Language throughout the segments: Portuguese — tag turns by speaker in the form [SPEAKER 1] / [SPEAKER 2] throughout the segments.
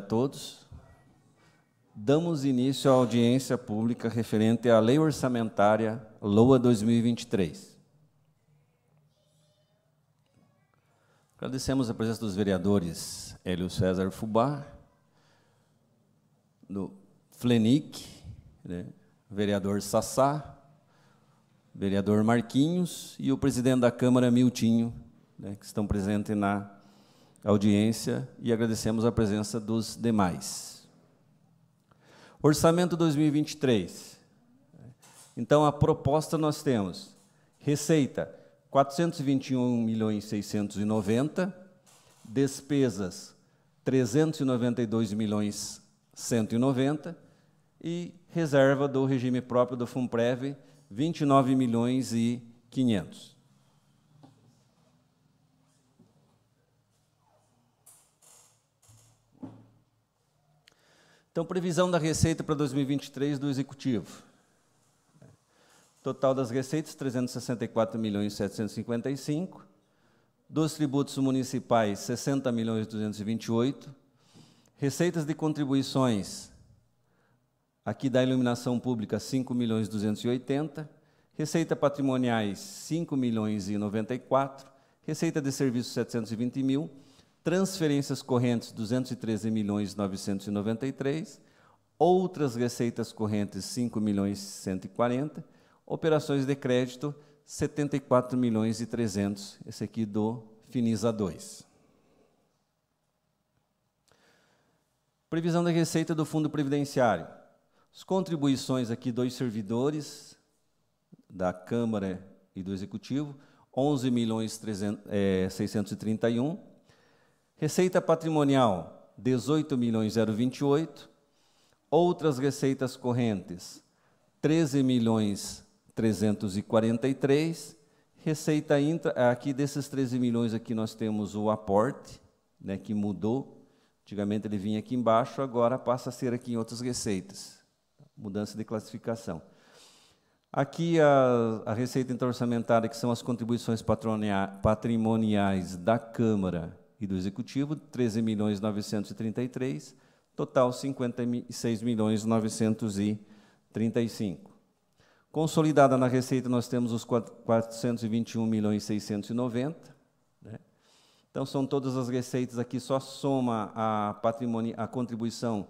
[SPEAKER 1] todos. Damos início à audiência pública referente à Lei Orçamentária LOA 2023. Agradecemos a presença dos vereadores Hélio César Fubá, do FLENIC, né, vereador Sassá, vereador Marquinhos e o presidente da Câmara, Miltinho, né, que estão presentes na audiência, e agradecemos a presença dos demais. Orçamento 2023. Então, a proposta nós temos receita 421.690.000, despesas 392.190.000 e reserva do regime próprio do FUNPREV 29.500.000. Então, previsão da receita para 2023 do Executivo. Total das receitas, 364.755.000. Dos tributos municipais, 60.228.000. Receitas de contribuições, aqui da iluminação pública, 5.280.000. Receita patrimoniais, 5.094.000. Receita de serviços, 720.000. Transferências correntes, 213.993.000, outras receitas correntes, 5.140.000, operações de crédito, 74.300.000, esse aqui do Finisa 2. Previsão da receita do Fundo Previdenciário. As contribuições aqui dos servidores da Câmara e do Executivo, 11.631.000. Receita patrimonial, 18.028.000, outras receitas correntes, 13.343.000, receita intra, aqui desses 13 milhões aqui nós temos o aporte, né, que mudou, antigamente ele vinha aqui embaixo, agora passa a ser aqui em outras receitas, mudança de classificação. Aqui a receita intra-orçamentária, que são as contribuições patrimoniais da Câmara e do Executivo, 13.933.000, total 56.935.000. Consolidada na receita, nós temos os 421.690.000, né? Então, são todas as receitas aqui, só soma a contribuição,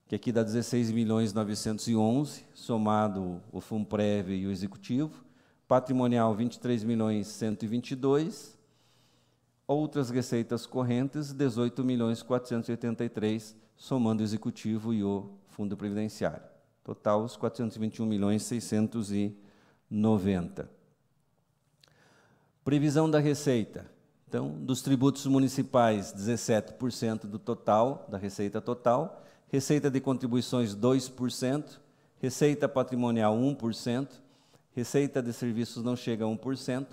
[SPEAKER 1] que aqui dá 16.911.000, somado o FUNPREV e o Executivo, patrimonial 23.122.000, outras receitas correntes, 18.483.000, somando o Executivo e o Fundo Previdenciário. Total, os 421.690.000. Previsão da receita. Então, dos tributos municipais, 17% do total, da receita total. Receita de contribuições, 2%. Receita patrimonial, 1%. Receita de serviços não chega a 1%.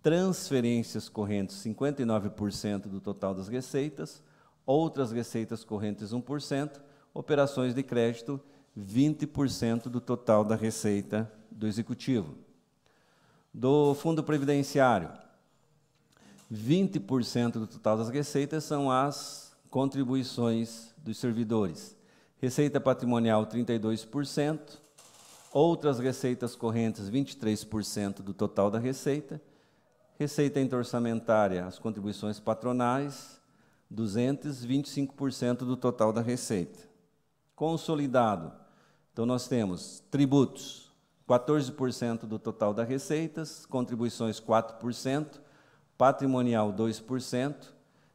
[SPEAKER 1] Transferências correntes, 59% do total das receitas, outras receitas correntes, 1%, operações de crédito, 20% do total da receita do Executivo. Do Fundo Previdenciário, 20% do total das receitas são as contribuições dos servidores. Receita patrimonial, 32%, outras receitas correntes, 23% do total da receita. Receita intra-orçamentária, as contribuições patronais, 225% do total da receita. Consolidado, então nós temos tributos, 14% do total das receitas, contribuições 4%, patrimonial 2%,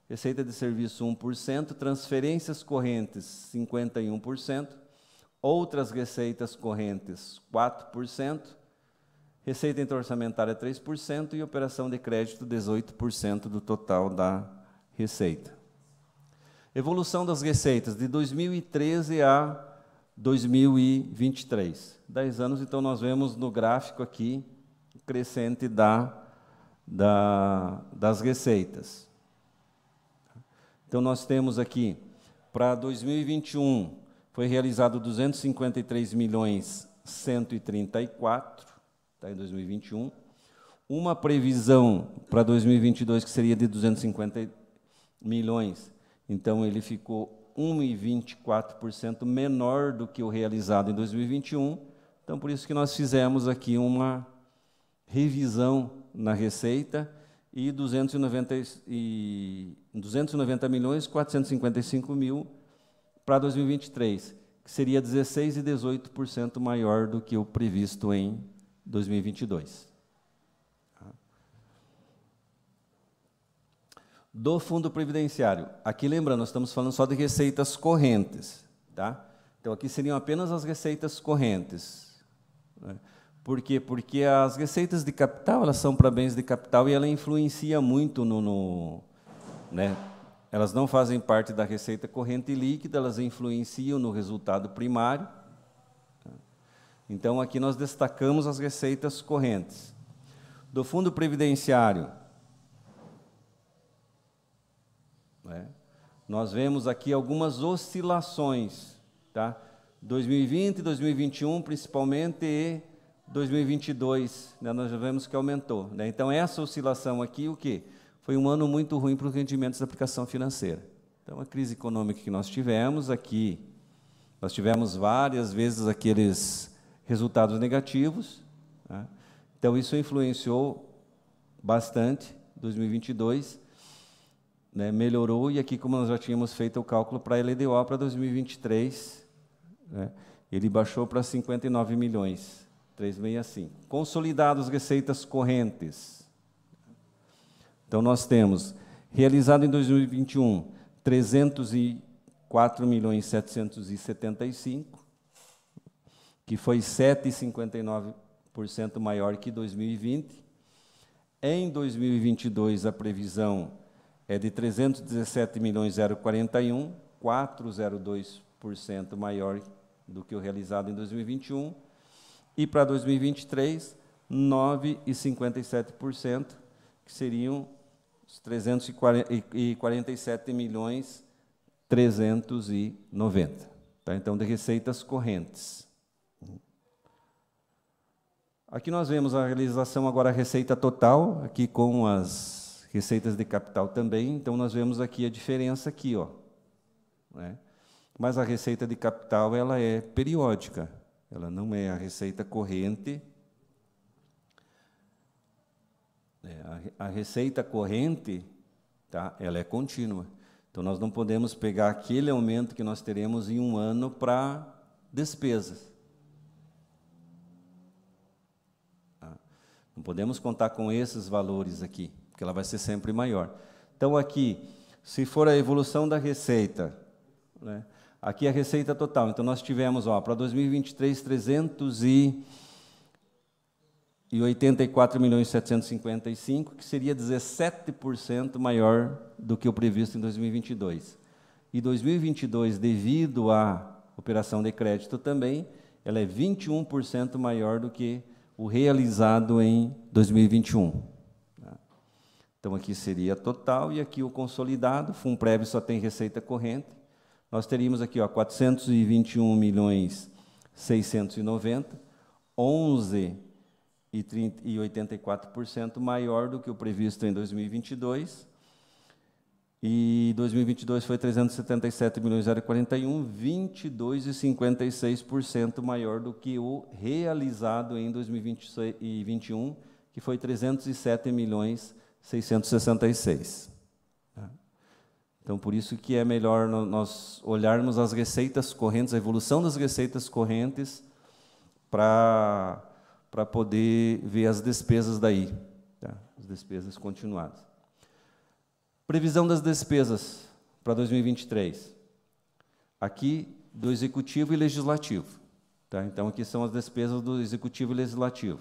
[SPEAKER 1] receita de serviço 1%, transferências correntes 51%, outras receitas correntes 4%, receita intra-orçamentária 3% e operação de crédito 18% do total da receita. Evolução das receitas de 2013 a 2023. 10 anos, então nós vemos no gráfico aqui o crescente das receitas. Então nós temos aqui, para 2021, foi realizado 253.134.000, tá, em 2021. Uma previsão para 2022 que seria de 250 milhões, então ele ficou 1,24% menor do que o realizado em 2021. Então, por isso que nós fizemos aqui uma revisão na receita e 290.455.000 para 2023, que seria 16% e 18% maior do que o previsto em 2022. Do Fundo Previdenciário, aqui lembrando, nós estamos falando só de receitas correntes, tá? Então, aqui seriam apenas as receitas correntes, né? Por quê? Porque as receitas de capital, elas são para bens de capital e ela influencia muito né? Elas não fazem parte da receita corrente líquida, elas influenciam no resultado primário. Então, aqui nós destacamos as receitas correntes. Do Fundo Previdenciário, né? Nós vemos aqui algumas oscilações, tá? 2020, 2021, principalmente, e 2022, né? Nós já vemos que aumentou, né? Então, essa oscilação aqui, o quê? Foi um ano muito ruim para os rendimentos da aplicação financeira. Então, a crise econômica que nós tivemos aqui, nós tivemos várias vezes aqueles resultados negativos, né? Então, isso influenciou bastante 2022, né? Melhorou, e aqui, como nós já tínhamos feito o cálculo para a LDO para 2023, né? Ele baixou para 59 milhões. 365. Consolidados receitas correntes. Então, nós temos, realizado em 2021, 304.775.000, que foi 7,59% maior que 2020. Em 2022, a previsão é de 317.041.041, 4,02% maior do que o realizado em 2021. E para 2023, 9,57%, que seriam os 347.390.000, tá? Então, de receitas correntes. Aqui nós vemos a realização agora, a receita total, aqui com as receitas de capital também. Então, nós vemos aqui a diferença aqui, ó, né? Mas a receita de capital, ela é periódica. Ela não é a receita corrente. A receita corrente, tá? Ela é contínua. Então, nós não podemos pegar aquele aumento que nós teremos em um ano para despesas. Tá? Não podemos contar com esses valores aqui, porque ela vai ser sempre maior. Então, aqui, se for a evolução da receita, né? Aqui a receita total. Então, nós tivemos, ó, para 2023, 384.755.000, que seria 17% maior do que o previsto em 2022. E 2022, devido à operação de crédito também, ela é 21% maior do que o realizado em 2021. Então, aqui seria total, e aqui o consolidado. FUNPREV só tem receita corrente. Nós teríamos aqui, ó, 421.690.000, 11,84% maior do que o previsto em 2022. E 2022 foi 377.041.041, 22,56% maior do que o realizado em 2021, que foi 307.666. Então, por isso que é melhor nós olharmos as receitas correntes, a evolução das receitas correntes, para poder ver as despesas daí, tá? As despesas continuadas. Previsão das despesas para 2023. Aqui, do Executivo e Legislativo, tá? Então, aqui são as despesas do Executivo e Legislativo.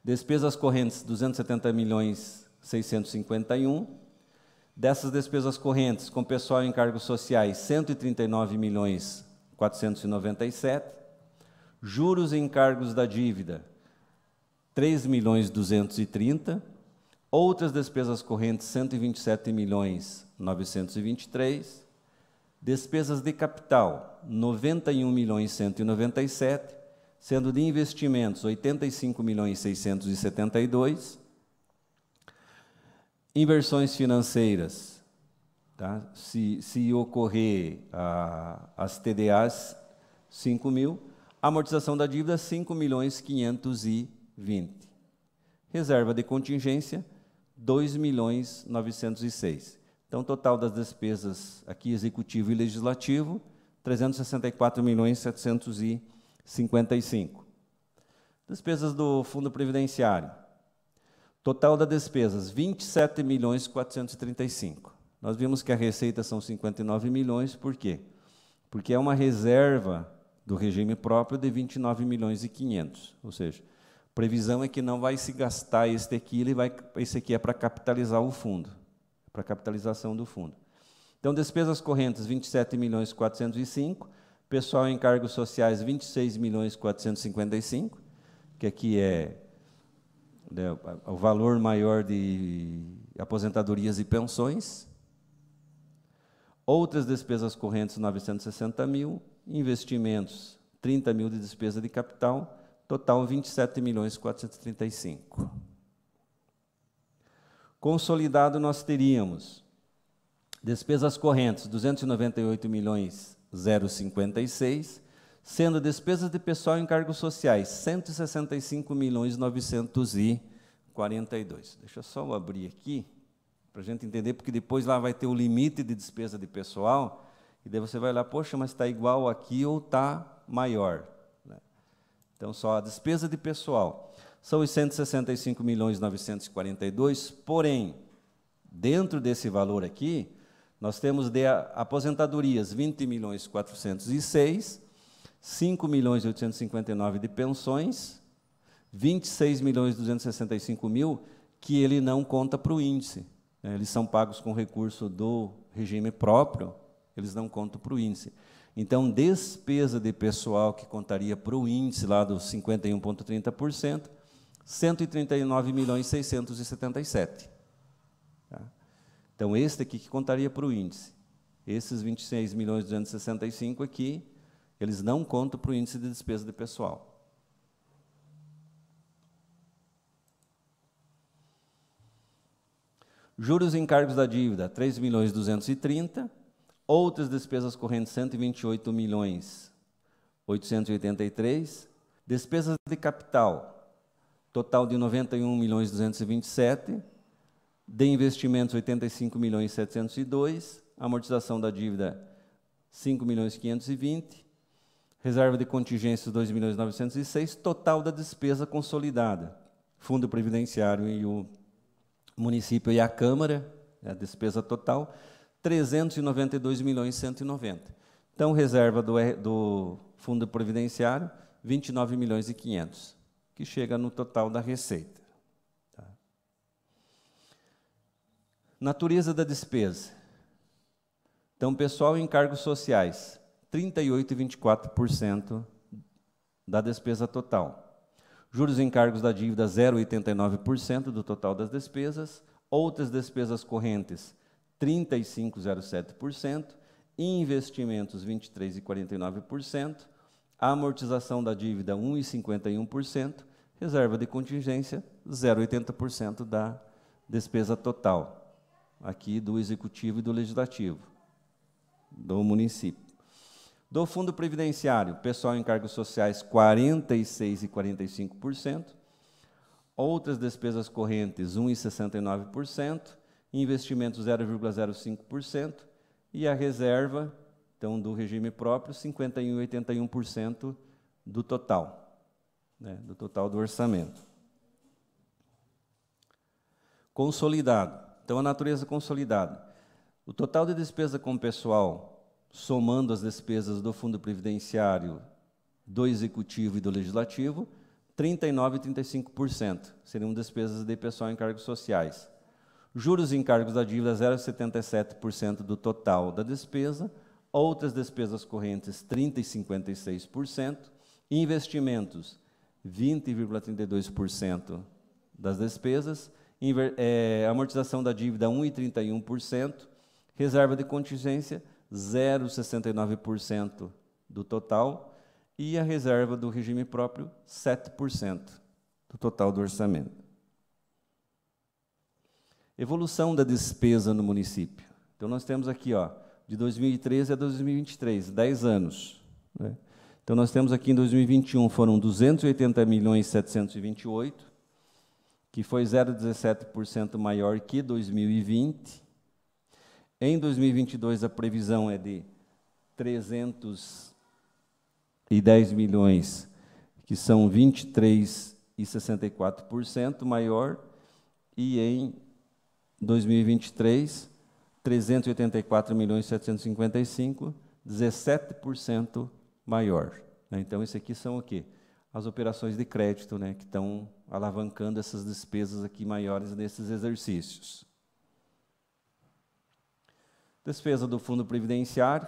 [SPEAKER 1] Despesas correntes, 270.651.000. Dessas despesas correntes, com pessoal e encargos sociais, 139.497.000. Juros e encargos da dívida, 3.230.000. Outras despesas correntes, 127.923.000. Despesas de capital, 91.197.000, sendo de investimentos, 85.672.000. Inversões financeiras, Tá? Se ocorrer as TDAs, 5 mil, amortização da dívida, 5.520.000. Reserva de contingência, 2.906.000. Então, total das despesas aqui, executivo e legislativo, 364.755.000. Despesas do Fundo Previdenciário. Total das despesas, 27.435.000. Nós vimos que a receita são 59 milhões, por quê? Porque é uma reserva do regime próprio de 29.500.000, ou seja, previsão é que não vai se gastar este aqui, esse aqui é para capitalizar o fundo, para capitalização do fundo. Então, despesas correntes, 27.405.000, pessoal em encargos sociais, 26.455.000, que aqui é o valor maior de aposentadorias e pensões. Outras despesas correntes, 960.000, investimentos, 30.000 de despesa de capital, total 27.435.000. Consolidado, nós teríamos despesas correntes, 298.056.000, sendo despesas de pessoal em encargos sociais, 165.942.000. Deixa eu só abrir aqui, para a gente entender, porque depois lá vai ter o limite de despesa de pessoal, e daí você vai lá, poxa, mas está igual aqui ou está maior. Então, só a despesa de pessoal são os 165.942.000, porém, dentro desse valor aqui, nós temos de aposentadorias 20.406.000, 5.859.000 de pensões, 26.265.000 que ele não conta para o índice. Eles são pagos com recurso do regime próprio, eles não contam para o índice. Então, despesa de pessoal que contaria para o índice lá dos 51,30%, 139.677.000. Tá? Então, este aqui que contaria para o índice. Esses 26.265.000 aqui, eles não contam para o índice de despesa de pessoal. Juros e encargos da dívida, 3.230.000. Outras despesas correntes, 128.883.000. Despesas de capital, total de 91.227.000. De investimentos, 85.702.000. Amortização da dívida, 5.520.000. Reserva de contingências, 2.906.000. Total da despesa consolidada. Fundo Previdenciário e o município e a Câmara, a despesa total, 392.190.000. Então, reserva do Fundo Previdenciário, 29.500.000, que chega no total da receita. Tá? Natureza da despesa. Então, pessoal em encargos sociais, 38,24% da despesa total. Juros e encargos da dívida, 0,89% do total das despesas. Outras despesas correntes, 35,07%. Investimentos, 23,49%. Amortização da dívida, 1,51%. Reserva de contingência, 0,80% da despesa total, aqui do Executivo e do Legislativo, do município. Do Fundo Previdenciário, pessoal em encargos sociais, 46,45%. Outras despesas correntes, 1,69%. Investimentos, 0,05%. E a reserva, então, do regime próprio, 51,81% do total, do total do orçamento. Consolidado. Então, a natureza consolidada. O total de despesa com pessoal, somando as despesas do Fundo Previdenciário, do Executivo e do Legislativo, 39,35%. Seriam despesas de pessoal em encargos sociais. Juros e encargos da dívida, 0,77% do total da despesa. Outras despesas correntes, 30,56%. Investimentos, 20,32% das despesas. Amortização da dívida, 1,31%. Reserva de contingência, 0,69% do total, e a reserva do regime próprio, 7% do total do orçamento. Evolução da despesa no município. Então, nós temos aqui, ó, de 2013 a 2023, 10 anos. Né? Então, nós temos aqui em 2021, foram 280.728.000, que foi 0,17% maior que 2020. Em 2022, a previsão é de 310 milhões, que são 23,64% maior, e em 2023, 384.755.000, 17% maior. Né? Então, isso aqui são o quê? As operações de crédito, né, que estão alavancando essas despesas aqui maiores nesses exercícios. Despesa do Fundo Previdenciário.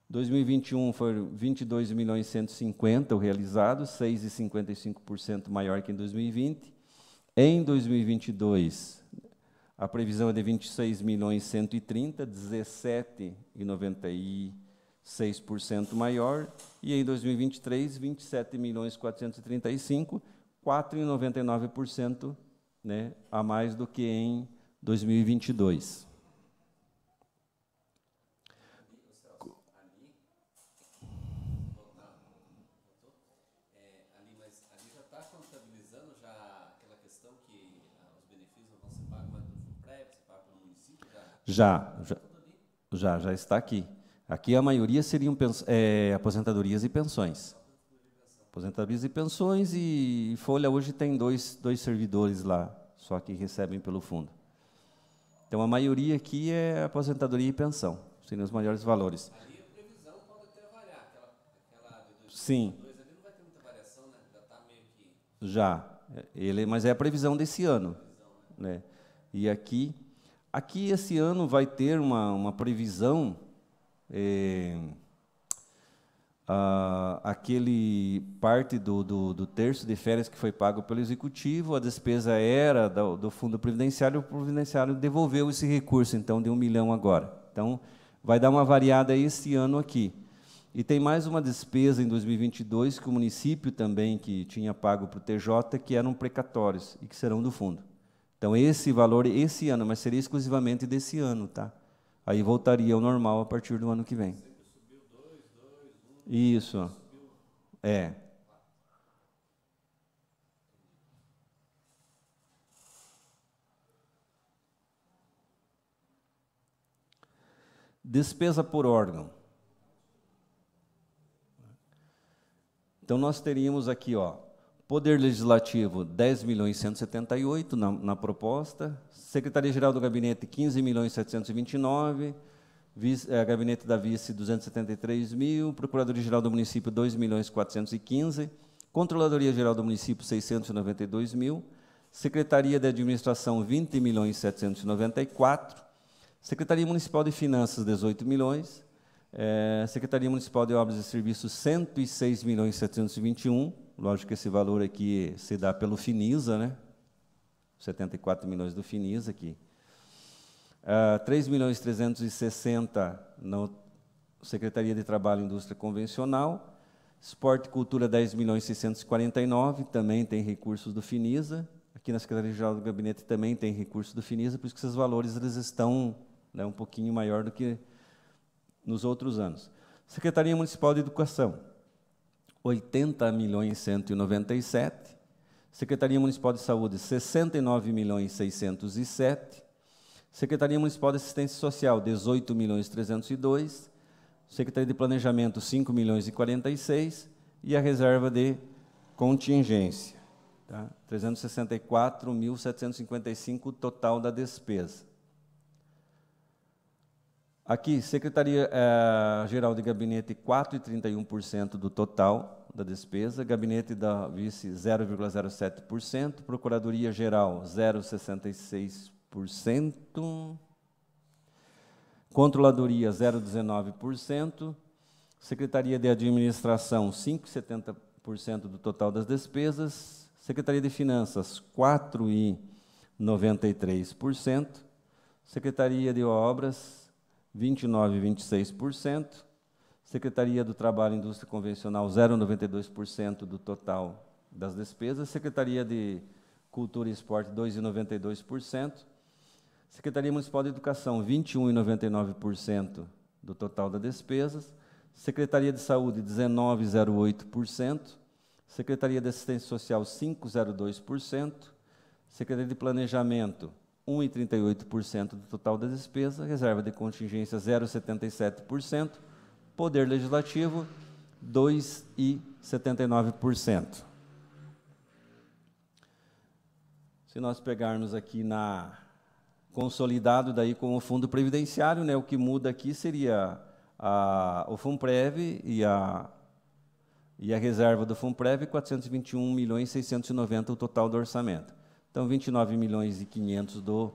[SPEAKER 1] 2021 foram 22.150.000 o realizado, 6,55% maior que em 2020. Em 2022, a previsão é de 26.130.000, 17,96% maior. E em 2023, 27.435.000, 4,99%, né, a mais do que em 2022. Já está aqui. Aqui a maioria seriam aposentadorias e pensões. Aposentadorias e pensões, e Folha hoje tem dois servidores lá, só que recebem pelo fundo. Então, a maioria aqui é aposentadoria e pensão, seriam os maiores valores.
[SPEAKER 2] Ali a previsão pode até variar, aquela de 2022
[SPEAKER 1] Sim.
[SPEAKER 2] Ali não vai ter muita variação, né? Já está meio que...
[SPEAKER 1] Mas é a previsão desse ano. Né? E aqui esse ano vai ter uma previsão, aquele parte do terço de férias que foi pago pelo Executivo, a despesa era do Fundo Previdenciário, o Previdenciário devolveu esse recurso, então, de 1 milhão agora. Então, vai dar uma variada esse ano aqui. E tem mais uma despesa em 2022, que o município também, que tinha pago para o TJ, que eram precatórios, e que serão do fundo. Então, esse valor, esse ano, mas seria exclusivamente desse ano, tá? Aí voltaria ao normal a partir do ano que vem.
[SPEAKER 2] Subiu 2, 1...
[SPEAKER 1] Isso. Despesa por órgão. Então, nós teríamos aqui, ó, Poder Legislativo, 10.178.000 na proposta, Secretaria-Geral do Gabinete, 15.729.000, Gabinete da Vice, 273.000, Procuradoria-Geral do Município, 2.415.000, Controladoria-Geral do Município, 692.000, Secretaria de Administração, 20.794.000, Secretaria Municipal de Finanças, 18 milhões, Secretaria Municipal de Obras e Serviços, 106.721.000, lógico que esse valor aqui se dá pelo Finisa, né? 74 milhões do Finisa aqui. 3.360.000 na Secretaria de Trabalho e Indústria Convencional. Esporte e Cultura, 10.649.000, também tem recursos do Finisa. Aqui na Secretaria-Geral do Gabinete também tem recursos do Finisa, por isso que esses valores eles estão, né, um pouquinho maior do que nos outros anos. Secretaria Municipal de Educação, 80.197.000. Secretaria Municipal de Saúde, 69.607.000. Secretaria Municipal de Assistência Social, 18.302.000. Secretaria de Planejamento, 5.046.000. E a reserva de contingência, tá? 364.755 o total da despesa. Aqui, Secretaria-Geral de Gabinete, 4,31% do total da despesa, Gabinete da Vice, 0,07%, Procuradoria-Geral, 0,66%, Controladoria, 0,19%, Secretaria de Administração, 5,70% do total das despesas, Secretaria de Finanças, 4,93%, Secretaria de Obras, 29,26%, Secretaria do Trabalho e Indústria Convencional, 0,92% do total das despesas, Secretaria de Cultura e Esporte, 2,92%, Secretaria Municipal de Educação, 21,99% do total das despesas. Secretaria de Saúde, 19,08%. Secretaria de Assistência Social, 5,02%. Secretaria de Planejamento, 1,38% do total da despesa. Reserva de contingência, 0,77%. Poder Legislativo, 2,79%. Se nós pegarmos aqui na consolidado daí com o Fundo Previdenciário, né, o que muda aqui seria o Funprev e a reserva do Funprev, 421.690.000 o total do orçamento. Então, 29.500.000 do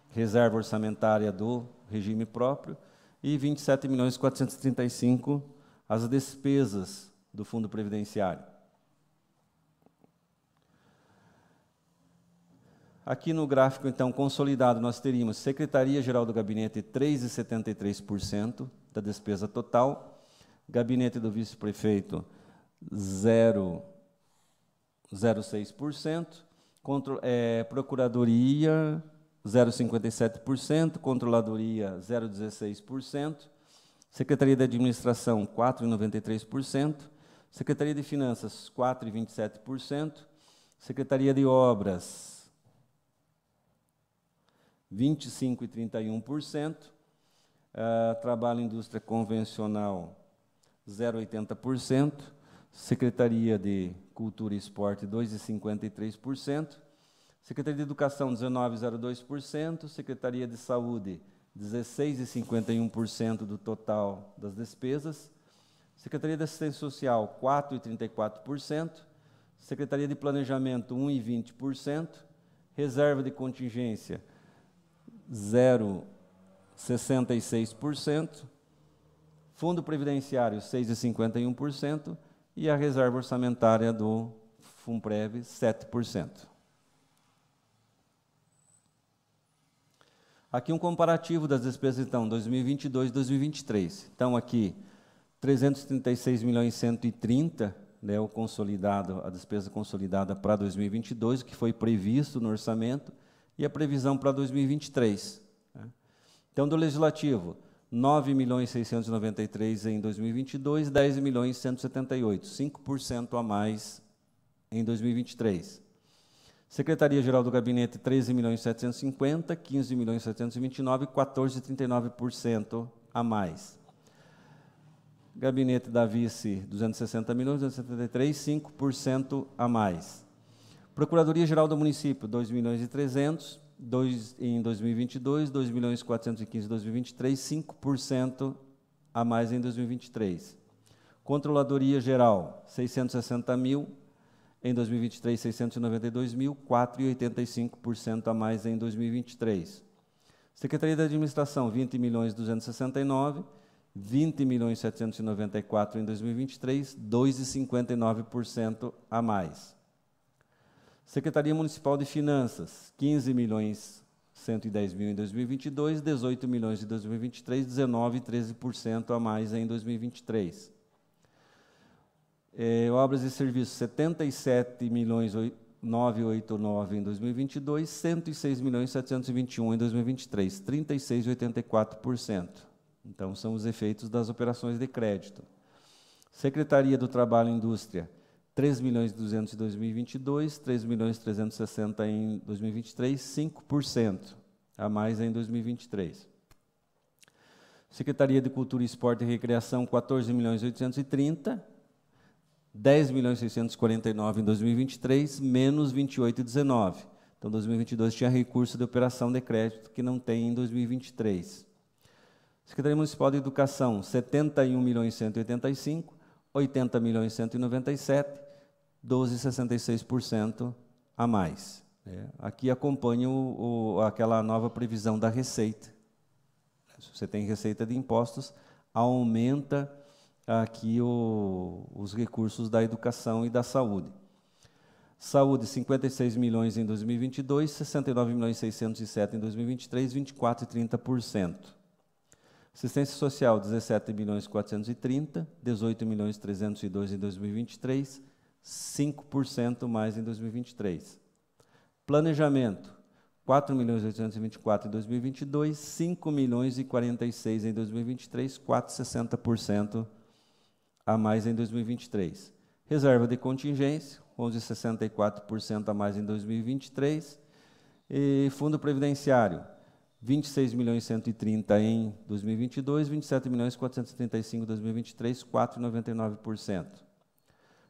[SPEAKER 1] reserva orçamentária do regime próprio e 27.435.000 as despesas do Fundo Previdenciário. Aqui no gráfico, então, consolidado, nós teríamos Secretaria-Geral do Gabinete, 3,73% da despesa total, Gabinete do Vice-Prefeito, 0,06%, Procuradoria, 0,57%, Controladoria, 0,16%, Secretaria de Administração, 4,93%, Secretaria de Finanças, 4,27%, Secretaria de Obras, 25,31%, Trabalho e Indústria Convencional, 0,80%, Secretaria de Cultura e Esporte, 2,53%, Secretaria de Educação, 19,02%, Secretaria de Saúde, 16,51% do total das despesas, Secretaria de Assistência Social, 4,34%, Secretaria de Planejamento, 1,20%, Reserva de Contingência, 0,66%, Fundo Previdenciário, 6,51%, e a reserva orçamentária do Funprev, 7%. Aqui um comparativo das despesas, então, 2022 e 2023. Então, aqui, 336.130.000, né, o consolidado, a despesa consolidada para 2022, que foi previsto no orçamento, e a previsão para 2023. Né? Então, do Legislativo, 9.693.000 em 2022, 10.178.000, 5% a mais em 2023. Secretaria-Geral do Gabinete, 13.750.000, 15.729.000, 14,39% a mais. Gabinete da Vice, 260.273.000, 5% a mais. Procuradoria-Geral do Município, 2.300.000, em 2022, 2.415.000 em 2023, 5% a mais em 2023. Controladoria-Geral, 660.000, em 2023, 692.000, 4,85% a mais em 2023. Secretaria da Administração, 20.269.000, 20.794.000 em 2023, 2,59% a mais. Secretaria Municipal de Finanças, 15.110.000 em 2022, 18 milhões em 2023, 19,13% a mais em 2023. Obras e serviços, 77.989.000 em 2022, 106.721.000 em 2023, 36,84%. Então, são os efeitos das operações de crédito. Secretaria do Trabalho e Indústria, 3.200.000 em 2022, 3.360.000 em 2023, 5% a mais em 2023. Secretaria de Cultura, Esporte e Recreação, 14.830.000, 10.649.000 em 2023, menos 28,19. Então, 2022 tinha recurso de operação de crédito que não tem em 2023. Secretaria Municipal de Educação, 71.185.000, 80.197.000, 12,66% a mais. Aqui acompanha aquela nova previsão da receita. Se você tem receita de impostos, aumenta aqui os recursos da educação e da saúde. Saúde, 56 milhões em 2022, 69.607.000 em 2023, 24,30%. Assistência Social, 17.430.000, 18.302.000 em 2023, 5% mais em 2023. Planejamento, 4.824.000 em 2022, 5.046.000 em 2023, 4,60% a mais em 2023. Reserva de contingência, 11,64% a mais em 2023. E fundo previdenciário, 26.130.000 em 2022, 27.435.000 em 2023, 4,99%.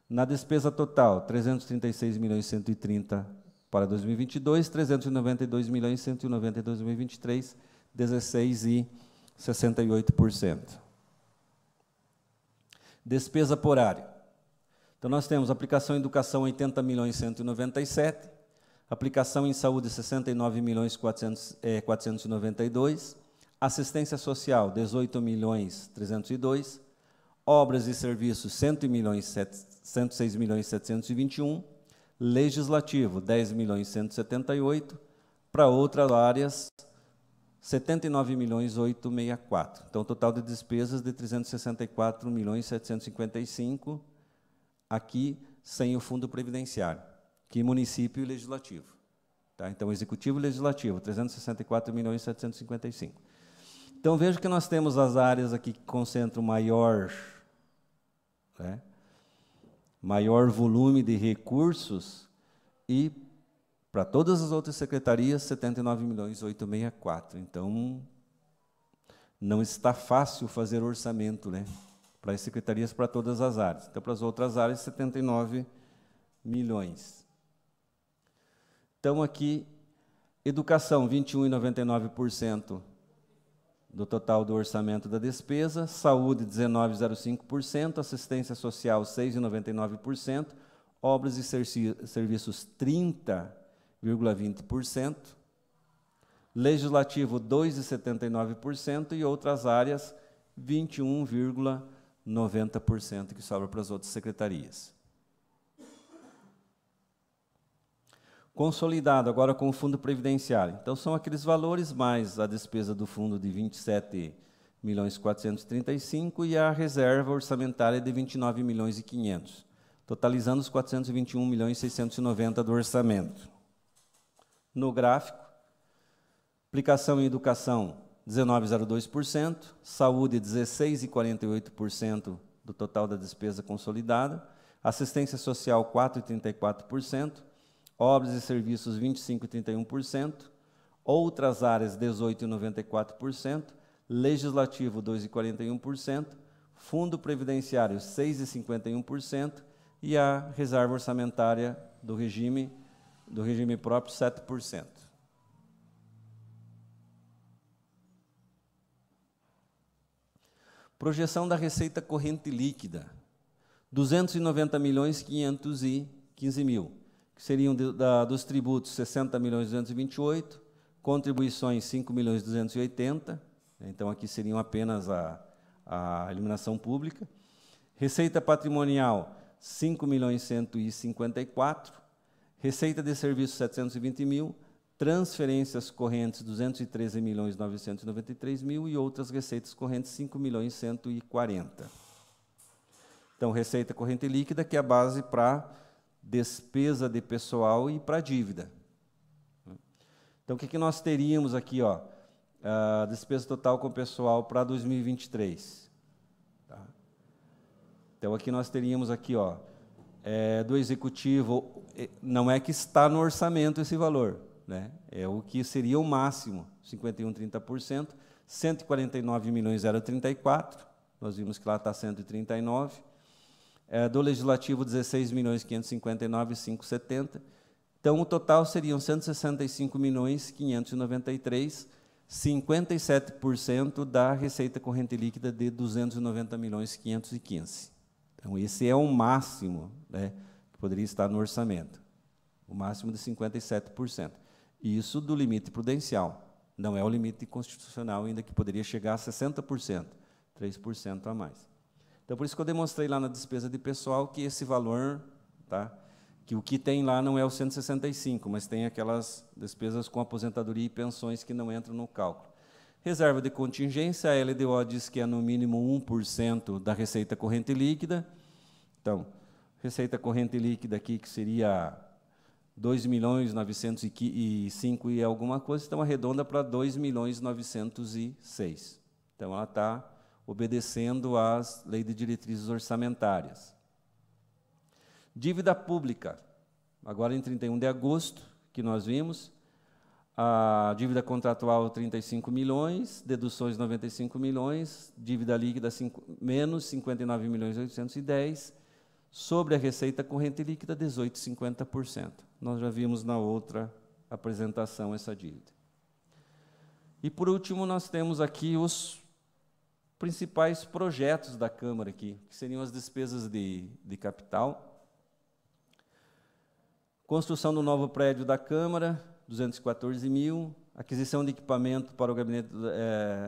[SPEAKER 1] Na despesa total, 336.130.000 para 2022, 392.190.000 em 2023, 16,68%. Despesa por área. Então, nós temos aplicação em educação, 80.197.000, aplicação em saúde, 69.492.000, assistência social, 18.302.000, obras e serviços, 106.721.000, legislativo, 10.178.000, para outras áreas, 79.864.000. Então, total de despesas de 364.755.000, aqui sem o fundo previdenciário, que município e legislativo. Tá? Então, executivo e legislativo, 364.755.000. Então, veja que nós temos as áreas aqui que concentram maior volume de recursos e, para todas as outras secretarias, 79.864.000. Então, não está fácil fazer orçamento, né, para as secretarias, para todas as áreas. Então, para as outras áreas, 79 milhões. Então, aqui, educação, 21,99% do total do orçamento da despesa, saúde, 19,05%, assistência social, 6,99%, obras e serviços, 30,20%, legislativo, 2,79%, e outras áreas, 21,90%, que sobra para as outras secretarias. Consolidado agora com o fundo previdenciário. Então, são aqueles valores mais a despesa do fundo de 27.435.000 e a reserva orçamentária de 29.500.000, totalizando os 421.690.000 do orçamento. No gráfico, aplicação em educação, 19,02%, saúde, 16,48% do total da despesa consolidada, assistência social, 4,34%, obras e serviços, 25,31%, outras áreas, 18,94%, legislativo, 2,41%, fundo previdenciário, 6,51%, e a reserva orçamentária do regime próprio, 7%. Projeção da receita corrente líquida, 290.515.000, que seriam dos tributos, 60.228.000, contribuições, 5.280.000, então aqui seriam apenas a eliminação pública, receita patrimonial, 5.154.000, receita de serviços, 720.000, transferências correntes, 213.993.000 e outras receitas correntes, 5.140.000. Então, receita corrente líquida, que é a base para despesa de pessoal e para dívida. Então, o que nós teríamos aqui? A despesa total com pessoal para 2023. Tá? Então, aqui nós teríamos aqui, do executivo, não é que está no orçamento esse valor, né? É o que seria o máximo, 51,30%, 149.034.000, nós vimos que lá está 139. Do legislativo, 16.559.570. Então, o total seriam 165.593.000, 57% da receita corrente líquida de 290.515.000. Então, esse é o máximo, né, que poderia estar no orçamento, o máximo de 57%. Isso do limite prudencial, não é o limite constitucional ainda, que poderia chegar a 60%, 3% a mais. Então, por isso que eu demonstrei lá na despesa de pessoal que esse valor, tá, que o que tem lá não é o 165, mas tem aquelas despesas com aposentadoria e pensões que não entram no cálculo. Reserva de contingência, a LDO diz que é no mínimo 1% da receita corrente líquida. Então, receita corrente líquida aqui, que seria 2.905 e alguma coisa, então arredonda para 2.906. Então, ela está obedecendo às leis de diretrizes orçamentárias. Dívida pública. Agora, em 31 de agosto, que nós vimos, a dívida contratual 35 milhões, deduções 95 milhões, dívida líquida menos 59.810, sobre a receita corrente líquida 18,50%. Nós já vimos na outra apresentação essa dívida. E por último, nós temos aqui os principais projetos da Câmara aqui, que seriam as despesas de capital. Construção do novo prédio da Câmara, 214 mil. Aquisição de equipamento para o gabinete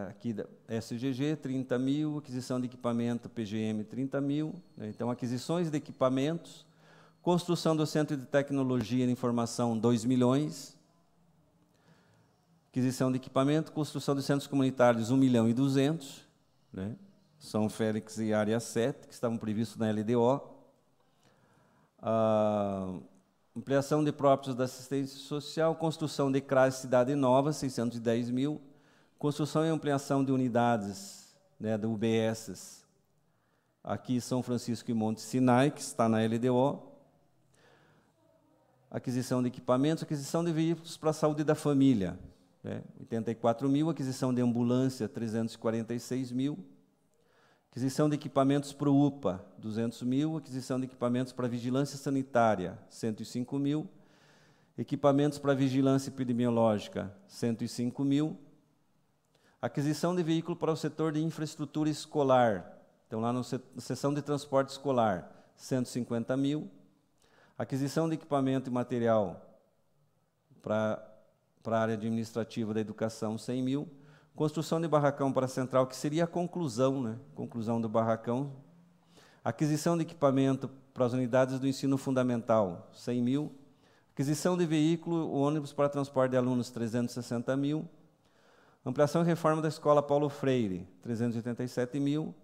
[SPEAKER 1] aqui da SGG, 30 mil. Aquisição de equipamento PGM, 30 mil. Né? Então, aquisições de equipamentos. Construção do Centro de Tecnologia e Informação, 2 milhões. Aquisição de equipamento. Construção de centros comunitários, 1.200.000. Né? São Félix e Área 7, que estavam previstos na LDO. Ampliação de próprios da assistência social, construção de CRAS Cidade Nova, 610 mil, construção e ampliação de unidades, né, da UBS, aqui São Francisco e Monte Sinai, que está na LDO, aquisição de equipamentos, aquisição de veículos para a saúde da família, né, 84 mil, aquisição de ambulância, 346 mil, aquisição de equipamentos para o UPA, 200 mil. Aquisição de equipamentos para vigilância sanitária, 105 mil. Equipamentos para vigilância epidemiológica, 105 mil. Aquisição de veículo para o setor de infraestrutura escolar. Então, lá na seção de transporte escolar, 150 mil. Aquisição de equipamento e material para a área administrativa da educação, 100 mil. Construção de barracão para a central, que seria a conclusão, né? Conclusão do barracão. Aquisição de equipamento para as unidades do ensino fundamental, 100 mil. Aquisição de veículo, ônibus para transporte de alunos, 360 mil. Ampliação e reforma da Escola Paulo Freire, 387 mil.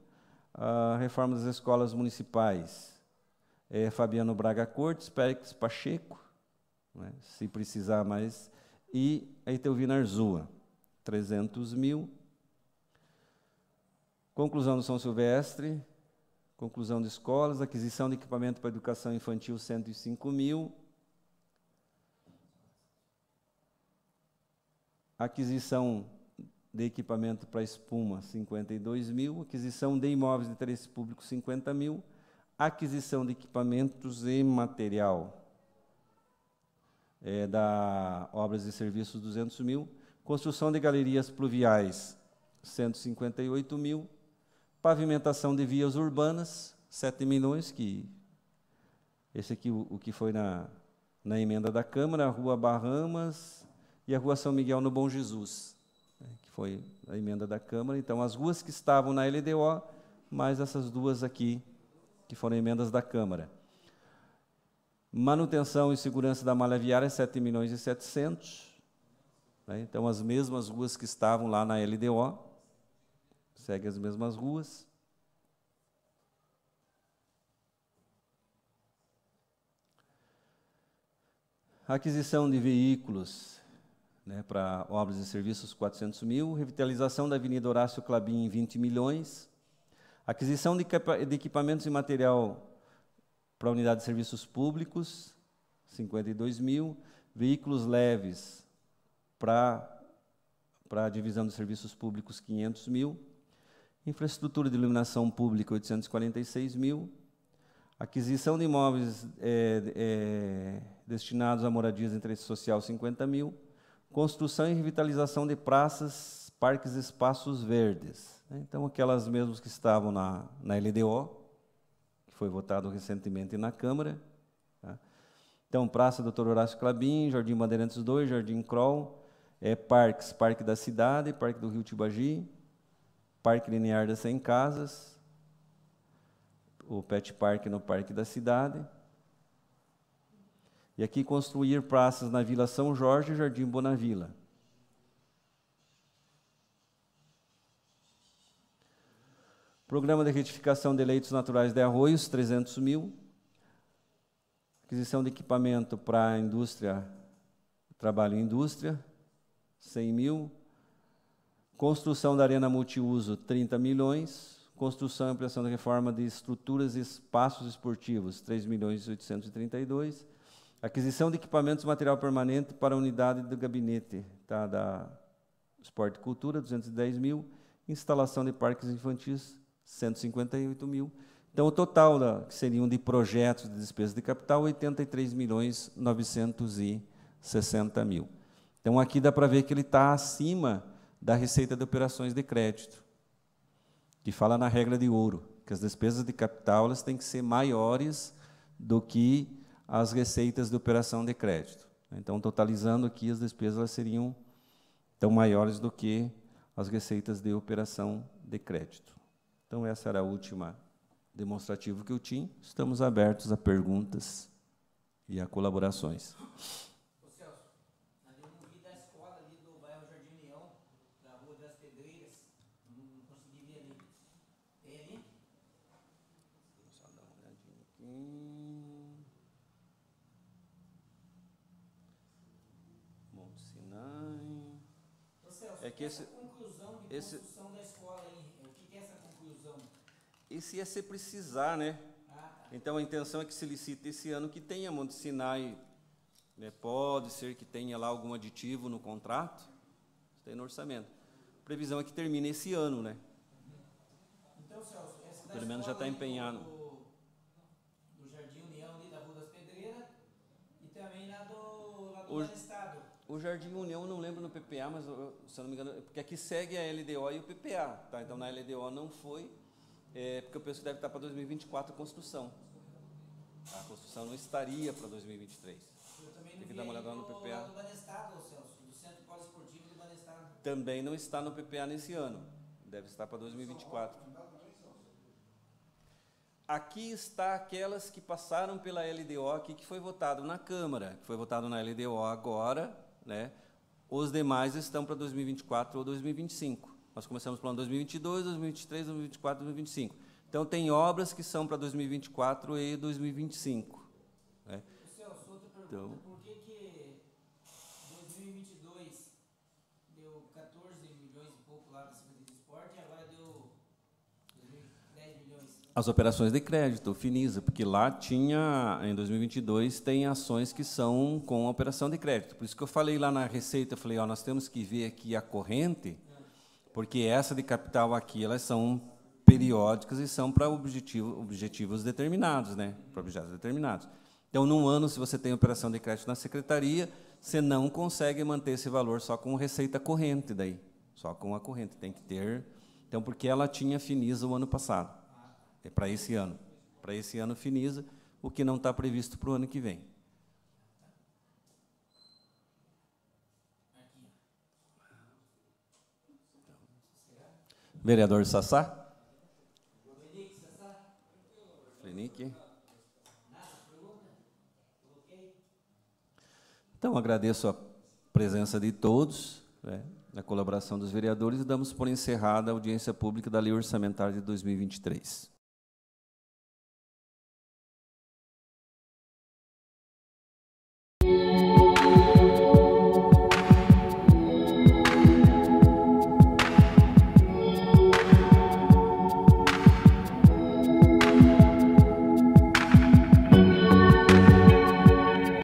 [SPEAKER 1] A reforma das escolas municipais, Fabiano Braga Cortes, Périx Pacheco, né? Se precisar mais, e a Etelvina Arzua, 300 mil. Conclusão do São Silvestre, conclusão de escolas, aquisição de equipamento para educação infantil, 105 mil. Aquisição de equipamento para espuma, 52 mil. Aquisição de imóveis de interesse público, 50 mil. Aquisição de equipamentos e material da obras e serviços, 200 mil. Construção de galerias pluviais, 158 mil. Pavimentação de vias urbanas, 7 milhões, que esse aqui o que foi na emenda da Câmara, a Rua Bahamas e a Rua São Miguel no Bom Jesus, né, que foi a emenda da Câmara. Então, as ruas que estavam na LDO, mais essas duas aqui, que foram emendas da Câmara. Manutenção e segurança da malha viária, 7 milhões e 700. Então, as mesmas ruas que estavam lá na LDO, segue as mesmas ruas. Aquisição de veículos, né, para obras e serviços, 400 mil. Revitalização da Avenida Horácio Clabin, 20 milhões. Aquisição de equipamentos e material para a unidade de serviços públicos, 52 mil. Veículos leves para a divisão de serviços públicos, 500 mil. Infraestrutura de iluminação pública, 846 mil. Aquisição de imóveis destinados a moradias de interesse social, 50 mil. Construção e revitalização de praças, parques e espaços verdes. Então, aquelas mesmas que estavam na LDO, que foi votado recentemente na Câmara. Tá? Então, Praça Dr. Horácio Clabin, Jardim Bandeirantes 2, Jardim Kroll, parques, Parque da Cidade, Parque do Rio Tibagi, Parque Linear das 100 Casas, o Pet Park no Parque da Cidade. E aqui construir praças na Vila São Jorge e Jardim Bonavila. Programa de retificação de leitos naturais de arroios, 300 mil. Aquisição de equipamento para a indústria, trabalho em indústria, 100 mil. Construção da arena multiuso, 30 milhões. Construção e ampliação da reforma de estruturas e espaços esportivos, 3.832.000. Aquisição de equipamentos e material permanente para a unidade do gabinete, tá, da Esporte e Cultura, 210 mil. Instalação de parques infantis, 158 mil. Então, o total que seriam de projetos de despesa de capital, 83.960.000. Então, aqui dá para ver que ele está acima da receita de operações de crédito, que fala na regra de ouro, que as despesas de capital elas têm que ser maiores do que as receitas de operação de crédito. Então, totalizando aqui, as despesas elas seriam tão maiores do que as receitas de operação de crédito. Então, essa era a última demonstrativa que eu tinha. Estamos abertos a perguntas e a colaborações.
[SPEAKER 2] Ô Celso, nós vi da escola ali do bairro Jardim União, da Rua das Pedreiras, não consegui ver ali. Tem ali?
[SPEAKER 1] Só dar uma olhadinha aqui. Monte Sinai.
[SPEAKER 2] Ô Celso,
[SPEAKER 1] É que essa
[SPEAKER 2] conclusão de construção da escola aí, o que é essa conclusão?
[SPEAKER 1] Esse ia ser precisar, né?
[SPEAKER 2] Ah, tá.
[SPEAKER 1] Então, a intenção é que se licite esse ano que tenha Monte Sinai, né? Pode ser que tenha lá algum aditivo no contrato, tem no orçamento. A previsão é que termine esse ano, né?
[SPEAKER 2] Então, Celso, essa da
[SPEAKER 1] Pelo menos já está
[SPEAKER 2] escola aí
[SPEAKER 1] empenhado.
[SPEAKER 2] do Jardim União ali da Rua das Pedreiras e também lá do
[SPEAKER 1] O-
[SPEAKER 2] Estado.
[SPEAKER 1] O Jardim União, eu não lembro no PPA, mas, se eu não me engano, porque aqui segue a LDO e o PPA, tá? Então, na LDO não foi, porque eu penso que deve estar para 2024 a construção. A construção não estaria para 2023.
[SPEAKER 2] Eu também
[SPEAKER 1] Tem
[SPEAKER 2] não
[SPEAKER 1] que
[SPEAKER 2] vi
[SPEAKER 1] dar uma
[SPEAKER 2] aí
[SPEAKER 1] olhada no PPA.
[SPEAKER 2] do Banestado, Celso, do Centro Poliesportivo do Banestado.
[SPEAKER 1] Também não está no PPA nesse ano, deve estar para 2024. Aqui está aquelas que passaram pela LDO aqui, que foi votado na Câmara, que foi votado na LDO agora, né? Os demais estão para 2024 ou 2025. Nós começamos o plano 2022, 2023, 2024, 2025. Então, tem obras que são para 2024 e 2025. Né?
[SPEAKER 2] Celso, outra pergunta,
[SPEAKER 1] Então,
[SPEAKER 2] por que 2022 deu 14 milhões e pouco lá da Secretaria de Esporte e agora deu 10 milhões?
[SPEAKER 1] as operações de crédito, o Finisa, porque lá tinha, em 2022, tem ações que são com operação de crédito. Por isso que eu falei lá na receita, eu falei, ó, nós temos que ver aqui a corrente, porque essa de capital aqui, elas são periódicas e são para objetivos determinados, né? Para objetos determinados. Então, num ano, se você tem operação de crédito na secretaria, você não consegue manter esse valor só com receita corrente daí, só com a corrente, tem que ter. Então, porque ela tinha Finisa o ano passado. É para esse ano. Para esse ano, Finisa, o que não está previsto para o ano que vem. Vereador Sassá? Frenique? Então, agradeço a presença de todos, né, a colaboração dos vereadores, e damos por encerrada a audiência pública da Lei Orçamentária de 2023.